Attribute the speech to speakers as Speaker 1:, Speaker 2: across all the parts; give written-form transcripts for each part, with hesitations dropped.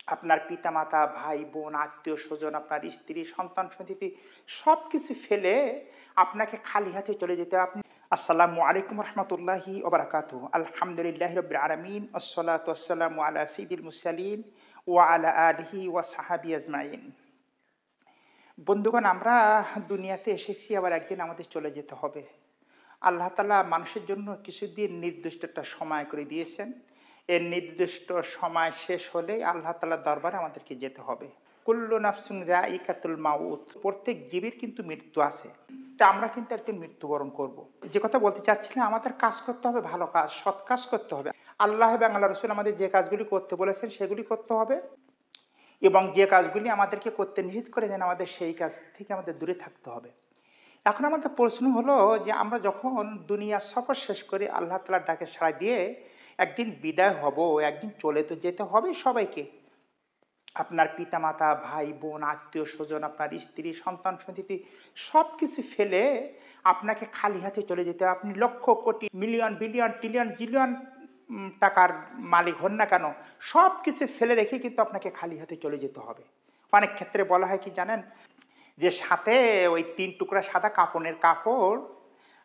Speaker 1: আপনার পিতামাতা, ভাই, বোন, আত্মীয়-স্বজন, আপনার স্ত্রী, সন্তান-সন্ততি সবকিছু ফেলে আপনাকে খালি হাতে চলে যেতে হবে। আসসালামু আলাইকুম রহমতুল্লাহি ওয়া বারাকাতুহু। আলহামদুলিল্লাহি রাব্বিল আলামিন ওয়াসসালাতু ওয়াসসালামু আলা সাইয়্যিদিল মুরসালিন ওয়া আলা আলিহি ওয়া সাহবিহি আজমাইন। বন্ধুগণ, আমরা দুনিয়াতে এসেছি, আবার একদিন আমাদের চলে যেতে হবে। আল্লাহ তাআলা মানুষের জন্য কিছুদিন নির্দিষ্ট একটা সময় করে দিয়েছেন। এর নির্দিষ্ট সময় শেষ হলেই আল্লাহ তাআলার দরবারে আমাদেরকে যেতে হবে। কুল্লু নাফসিন যায়িকাতুল মাউত। প্রত্যেক জীবের কিন্তু মৃত্যু আছে। তা আমরা কিন্তু একদিন মৃত্যুবরণ করব। যে কথা বলতে চাচ্ছিলাম, আমাদের কাজ করতে হবে, ভালো কাজ, সৎ কাজ করতে হবে। আল্লাহ এবং আল্লাহর রাসূল আমাদের যে কাজগুলি করতে বলেছেন সেগুলি করতে হবে, এবং যে কাজগুলি আমাদেরকে করতে নিষেধ করেছেন আমাদের সেই কাজ থেকে আমাদের দূরে থাকতে হবে। এখন আমাদের প্রশ্ন হলো যে আমরা যখন দুনিয়া সফর শেষ করে আল্লাহ তাআলার ডাকে সাড়া দিয়ে একদিন বিদায় হব, একদিন চলে তো যেতে হবে সবাইকে। আপনার পিতামাতা, ভাই, বোন, আত্মীয়-স্বজন, আপনার স্ত্রী, সন্তান-সন্ততি সবকিছু ফেলে আপনাকে খালি হাতে চলে যেতে হবে। আপনি lakh crore, million, billion, trillion, zillion টাকার মালিক হন না কেন, সবকিছু ফেলে রেখে কিন্তু আপনাকে খালি হাতে চলে যেতে হবে। অনেক ক্ষেত্রে বলা হয় কি জানেন? যে সাথে ওই ৩ টুকরা সাদা কাফনের কাপড়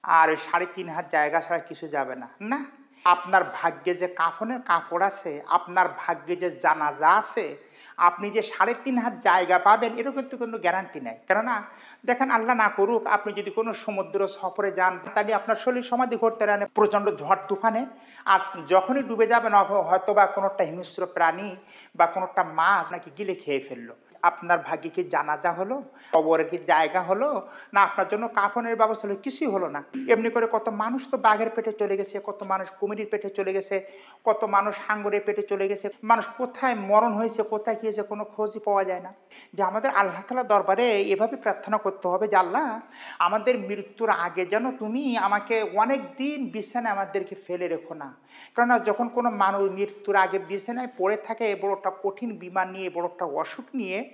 Speaker 1: আর ওই ৩.৫ হাত জায়গা ছাড়া কিছু যাবে না। না, আপনার ভাগ্যে যে কাফনের কাপড় আছে, আপনার ভাগ্যে যে জানাজা আছে, আপনি যে ৩.৫ হাত জায়গা পাবেন এরও কিন্তু কোনো গ্যারান্টি নাই। কেননা দেখেন, আল্লাহ না করুক, আপনি যদি কোনো সমুদ্র সফরে যান, তাহলে আপনার শরীর সমাধি ঘটতে রানে প্রচণ্ড ঝড় তুফানে। আর যখনই ডুবে যাবেন হয়তো বা কোনো একটা হিংস্র প্রাণী বা কোনো একটা মাছ নাকি গিলে খেয়ে ফেললো। আপনার ভাগ্যে কি জানাজা হলো, কবরে কি জায়গা হলো, না আপনার জন্য কাফনের ব্যবস্থা হলো, কিছুই হলো না। এমনি করে কত মানুষ তো বাঘের পেটে চলে গেছে, কত মানুষ কুমিরের পেটে চলে গেছে, কত মানুষ হাঙ্গরের পেটে চলে গেছে। মানুষ কোথায় মরণ হয়েছে, কোথায় কি হয়েছে, কোনো খোঁজই পাওয়া যায় না। যে আমাদের আল্লাহ তাআলার দরবারে এভাবে প্রার্থনা করতে হবে যে আল্লাহ, আমাদের মৃত্যুর আগে যেন তুমি আমাকে অনেক দিন বিছানায় আমাদেরকে ফেলে রেখো না। কেননা যখন কোনো মানুষ মৃত্যুর আগে বিছানায় পড়ে থাকে, বড় একটা কঠিন বিমার নিয়ে, বড় একটা অসুখ নিয়ে,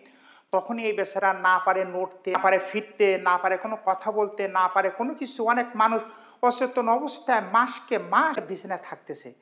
Speaker 1: তখনই এই বেচারা না পারে নড়তে, না পারে ফিরতে, না পারে কোনো কথা বলতে, না পারে কোনো কিছু। অনেক মানুষ অচেতন অবস্থায় মাসকে মাস বিছানায় থাকতেছে।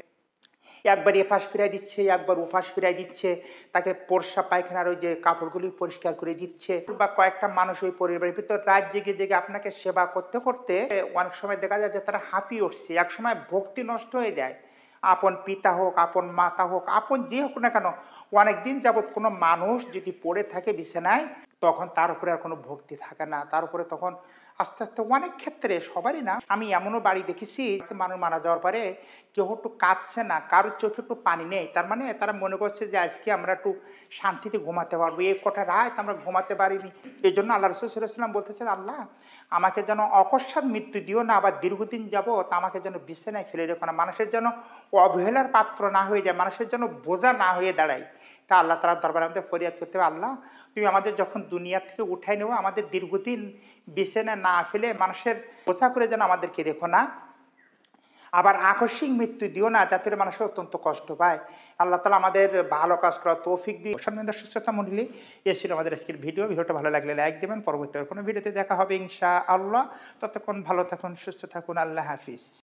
Speaker 1: একবার এপাশ ফিরাই দিচ্ছে, একবার ওপাশ ফিরাই দিচ্ছে, তাকে প্রস্রাব পায়খানার ওই যে কাপড়গুলি পরিষ্কার করে দিচ্ছে। বা কয়েকটা মানুষ ওই পরিবারের ভিতর রাত জেগে জেগে আপনাকে সেবা করতে করতে অনেক সময় দেখা যায় যে তারা হাঁপিয়ে উঠছে। একসময় ভক্তি নষ্ট হয়ে যায়। আপন পিতা হোক, আপন মাতা হোক, আপন যে হোক না কেন, অনেকদিন যাবৎ কোনো মানুষ যদি পড়ে থাকে বিছানায়, তখন তার উপরে আর কোনো ভক্তি থাকে না। তার উপরে তখন আস্তে আস্তে অনেক ক্ষেত্রে, সবারই না, আমি এমনও বাড়ি দেখেছি মানুষ মারা যাওয়ার পরে কেউ একটু কাঁদছে না, কারোর চোখে একটু পানি নেই। তার মানে তারা মনে করছে যে আজকে আমরা একটু শান্তিতে ঘুমাতে পারবো, এই কটা রাত আমরা ঘুমাতে পারিনি। এই জন্য আল্লাহ রাসূল সাল্লাল্লাহু আলাইহি ওয়াসাল্লাম বলতেছেন, আল্লাহ আমাকে যেন অকস্মাৎ মৃত্যু দিও না, আবার দীর্ঘদিন যাবত আমাকে যেন বিছানায় ফেলে রেখো না, মানুষের যেন অবহেলার পাত্র না হয়ে যায়, মানুষের যেন বোঝা না হয়ে দাঁড়ায়। তা আল্লাহ তাআলার দরবারে আমাদের ফরিয়াদ করতে হবে, আল্লাহ তুমি আমাদের যখন দুনিয়া থেকে উঠাই নেবো, আমাদের দীর্ঘদিন বিছানায় না ফেলে মানুষের বোঝা করে যেন আমাদেরকে রেখো না। আবার আকস্মিক মৃত্যু দিও না, যাতে মানুষের অত্যন্ত কষ্ট পায়। আল্লাহ তাআলা আমাদের ভালো কাজ করার তৌফিক দিয়ে। সম্মানিত সুস্থতা মণ্ডলী, এ ছিল আমাদের আজকের ভিডিওটা ভালো লাগলে লাইক দেবেন। পরবর্তী কোনো ভিডিওতে দেখা হবে ইনশাআল্লাহ। ততক্ষণ ভালো থাকুন, সুস্থ থাকুন। আল্লাহ হাফিজ।